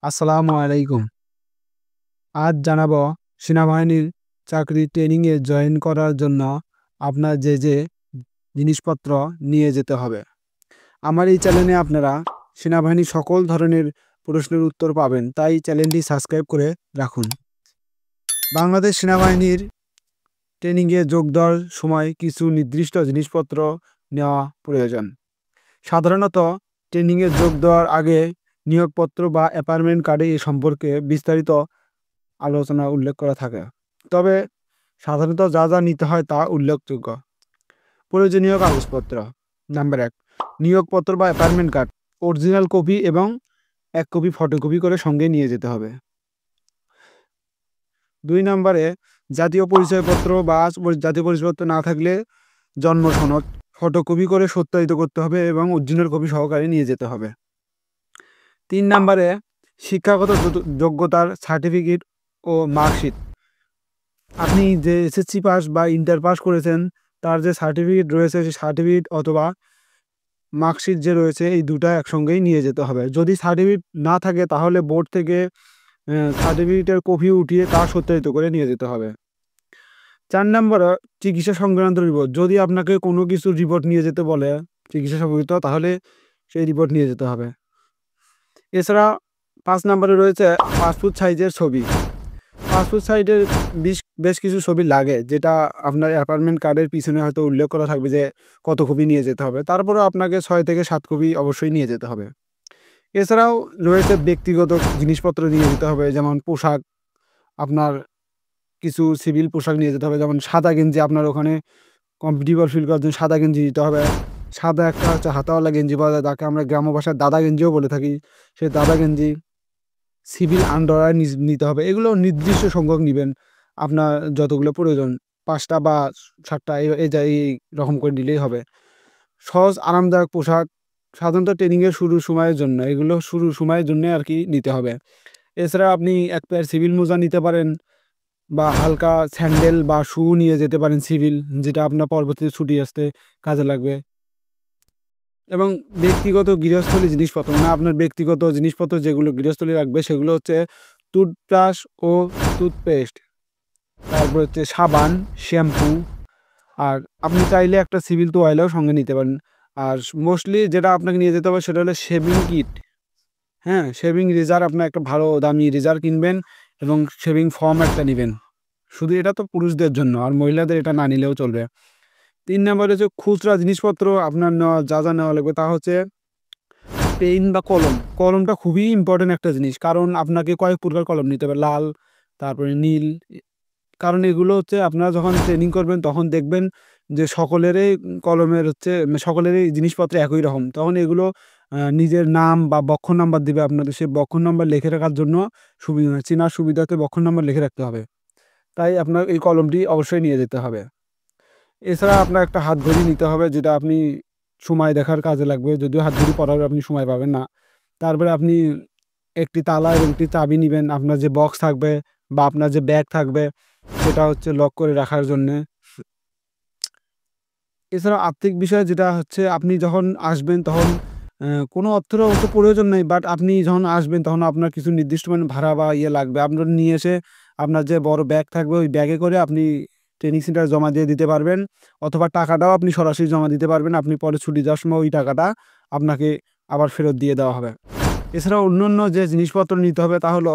আসসালামু আলাইকুম। আজ জানাবো সেনাবাহিনীর চাকরি ট্রেনিংয়ে জয়েন করার জন্য আপনার যে জিনিসপত্র নিয়ে যেতে হবে। আমার এই চ্যানেলে আপনারা সেনাবাহিনীর সকল ধরনের প্রশ্নের উত্তর পাবেন, তাই চ্যানেলটি সাবস্ক্রাইব করে রাখুন। বাংলাদেশ সেনাবাহিনীর ট্রেনিংয়ে যোগ দেওয়ার সময় কিছু নির্দিষ্ট জিনিসপত্র নেওয়া প্রয়োজন। সাধারণত ট্রেনিংয়ে যোগ দেওয়ার আগে নিয়োগপত্র বা অ্যাপয়েন্টমেন্ট কার্ডে এ সম্পর্কে বিস্তারিত আলোচনা উল্লেখ করা থাকে। তবে সাধারণত যা নিতে হয় তা উল্লেখযোগ্য। প্রয়োজনীয় কাগজপত্র: নাম্বার 1, নিয়োগপত্র বা অ্যাপয়েন্টমেন্ট কার্ড অরিজিনাল কপি এবং 1 কপি ফটোকপি করে সঙ্গে নিয়ে যেতে হবে। 2 নম্বরে জাতীয় পরিচয়পত্র বা জাতীয় পরিচয়পত্র না থাকলে জন্ম সনদ ফটোকপি করে সত্যায়িত করতে হবে এবং অরিজিনাল কপি সহকারে নিয়ে যেতে হবে। 3 নম্বরে শিক্ষাগত যোগ্যতার সার্টিফিকেট ও মার্কশিট। আপনি যে এসএসসি পাস বা ইন্টার পাস করেছেন তার যে সার্টিফিকেট রয়েছে সেই সার্টিফিকেট অথবা মার্কশিট যে রয়েছে এই দুটো একসঙ্গেই নিয়ে যেতে হবে। যদি সার্টিফিকেট না থাকে তাহলে বোর্ড থেকে সার্টিফিকেটের কপি উঠিয়ে তা সত্যায়িত করে নিয়ে যেতে হবে। 4 নম্বরে চিকিৎসা সংক্রান্ত রিপোর্ট। যদি আপনাকে কোনো কিছু রিপোর্ট নিয়ে যেতে বলে চিকিৎসা সম্পর্কিত, তাহলে সেই রিপোর্ট নিয়ে যেতে হবে। এছাড়া 5 নম্বরে রয়েছে পাসপোর্ট সাইজের ছবি। পাসপোর্ট সাইজের বেশ কিছু ছবি লাগে, যেটা আপনার অ্যাপয়েন্টমেন্ট কার্ডের পিছনে হয়তো উল্লেখ করা থাকবে যে কত কপি নিয়ে যেতে হবে। তারপরেও আপনাকে 6 থেকে 7 কপি অবশ্যই নিয়ে যেতে হবে। এছাড়াও রয়েছে ব্যক্তিগত জিনিসপত্র নিয়ে যেতে হবে, যেমন পোশাক। আপনার কিছু সিভিল পোশাক নিয়ে যেতে হবে, যেমন সাদা গেঞ্জি। আপনার ওখানে কমফর্টেবল ফিল করার জন্য সাদা গেঞ্জি দিতে হবে। সাদা একটা হচ্ছে হাতাওয়ালা গেঞ্জি পাওয়া যায়, তাকে আমরা গ্রাম্য ভাষায় দাদা গেঞ্জিও বলে থাকি। সেই দাদা গেঞ্জি, সিভিল আন্ডারওয়্যার নিতে হবে। এগুলো নির্দিষ্ট সংখ্যক নেবেন, আপনার যতগুলো প্রয়োজন 5টা বা 7টা এই রকম করে নিলেই হবে। সহজ আরামদায়ক পোশাক সাধারণত ট্রেনিংয়ের শুরুর সময়ের জন্য, এগুলো শুরুর সময়ের জন্য আর কি নিতে হবে। এছাড়া আপনি এক পেয়ার সিভিল মোজা নিতে পারেন বা হালকা স্যান্ডেল বা শু নিয়ে যেতে পারেন সিভিল, যেটা আপনার পরবর্তীতে ছুটি আসতে কাজে লাগবে। এবং ব্যক্তিগত গৃহস্থলী জিনিসপত্র, মানে আপনার ব্যক্তিগত জিনিসপত্র যেগুলো গৃহস্থলী রাখবে সেগুলো হচ্ছে টুথব্রাশ ও টুথপেস্ট, তারপর হচ্ছে সাবান, শ্যাম্পু। আর আপনি চাইলে একটা সিভিল তোয়ালেও সঙ্গে নিতে পারেন। আর মোস্টলি যেটা আপনাকে নিয়ে যেতে হবে সেটা হলো শেভিং কিট। হ্যাঁ, শেভিং রেজার, আপনার একটা ভালো দামি রেজার কিনবেন এবং শেভিং ফর্ম একটা নেবেন। শুধু এটা তো পুরুষদের জন্য, আর মহিলাদের এটা না নিলেও চলবে। 3 নম্বরে হচ্ছে খুচরা জিনিসপত্র আপনার নেওয়া যা নেওয়া লাগবে তা হচ্ছে পেন বা কলম। কলমটা খুবই ইম্পর্টেন্ট একটা জিনিস, কারণ আপনাকে কয়েক প্রকার কলম নিতে হবে, লাল, তারপরে নীল। কারণ এগুলো হচ্ছে আপনারা যখন ট্রেনিং করবেন তখন দেখবেন যে সকলেরই কলমের হচ্ছে সকলেরই জিনিসপত্র একই রকম। তখন এগুলো নিজের নাম বা বক্ষ নাম্বার দিবে আপনাদের, সেই বক্ষ নাম্বার লিখে রাখার জন্য চেনার সুবিধাতে বক্ষ নাম্বার লিখে রাখতে হবে। তাই আপনার এই কলমটি অবশ্যই নিয়ে যেতে হবে। এছাড়া আপনার একটা হাত ঘড়ি নিতে হবে, যেটা আপনি সময় দেখার কাজে লাগবে, যদিও হাত ঘড়ি পরার আপনি সময় পাবেন না। তারপরে আপনি একটি তালা এবং একটি চাবি নিবেন, আপনার যে বক্স থাকবে বা আপনার যে ব্যাগ থাকবে সেটা হচ্ছে লক করে রাখার জন্যে। এছাড়া আর্থিক বিষয় যেটা হচ্ছে, আপনি যখন আসবেন তখন কোনো অর্থের অবশ্য প্রয়োজন নেই, বাট আপনি যখন আসবেন তখন আপনার কিছু নির্দিষ্ট মানে ভাড়া বা লাগবে। আপনার নিয়ে এসে আপনার যে বড় ব্যাগ থাকবে ওই ব্যাগে করে আপনি ট্রেনিং সেন্টারে জমা দিয়ে দিতে পারবেন, অথবা টাকাটাও আপনি সরাসরি জমা দিতে পারবেন। আপনি পরে ছুটি যাওয়ার সময় ওই টাকাটা আপনাকে আবার ফেরত দিয়ে দেওয়া হবে। এছাড়াও অন্য যে জিনিসপত্র নিতে হবে তা হলো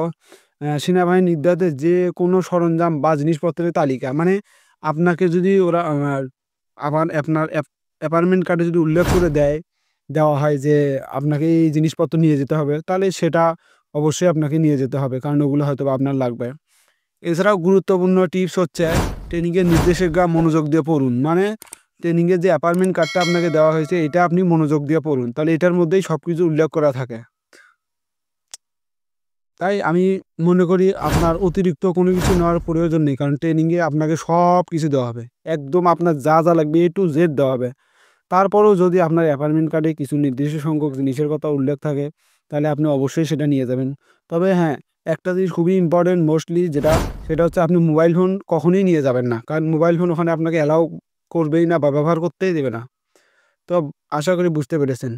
সেনাবাহিনী নির্ধারিত যে কোনো সরঞ্জাম বা জিনিসপত্রের তালিকা। মানে আপনাকে যদি ওরা আপনার অ্যাপয়েন্টমেন্ট কার্ডে যদি উল্লেখ করে দেওয়া হয় যে আপনাকে এই জিনিসপত্র নিয়ে যেতে হবে, তাহলে সেটা অবশ্যই আপনাকে নিয়ে যেতে হবে, কারণ ওগুলো হয়তো আপনার লাগবে। এছাড়াও গুরুত্বপূর্ণ টিপস হচ্ছে ট্রেনিংয়ের নির্দেশিকা মনোযোগ দিয়ে পড়ুন। মানে ট্রেনিংয়ের যে অ্যাপয়েন্টমেন্ট কার্ডটা আপনাকে দেওয়া হয়েছে এটা আপনি মনোযোগ দিয়ে পড়ুন, তাহলে এটার মধ্যেই সব কিছু উল্লেখ করা থাকে। তাই আমি মনে করি আপনার অতিরিক্ত কোনো কিছু নেওয়ার প্রয়োজন নেই, কারণ ট্রেনিংয়ে আপনাকে সব কিছু দেওয়া হবে, একদম আপনার যা লাগবে A to Z দেওয়া হবে। তারপরেও যদি আপনার অ্যাপয়েন্টমেন্ট কার্ডে কিছু নির্দিষ্ট সংখ্যক জিনিসের কথা উল্লেখ থাকে তাহলে আপনি অবশ্যই সেটা নিয়ে যাবেন। তবে হ্যাঁ, একটা জিনিস খুবই ইম্পর্টেন্ট মোস্টলি সেটা হচ্ছে আপনি মোবাইল ফোন কখনোই নিয়ে যাবেন না, কারণ মোবাইল ফোন ওখানে আপনাকে অ্যালাউ করবেই না বা ব্যবহার করতেই দেবে না। তো আশা করি বুঝতে পেরেছেন।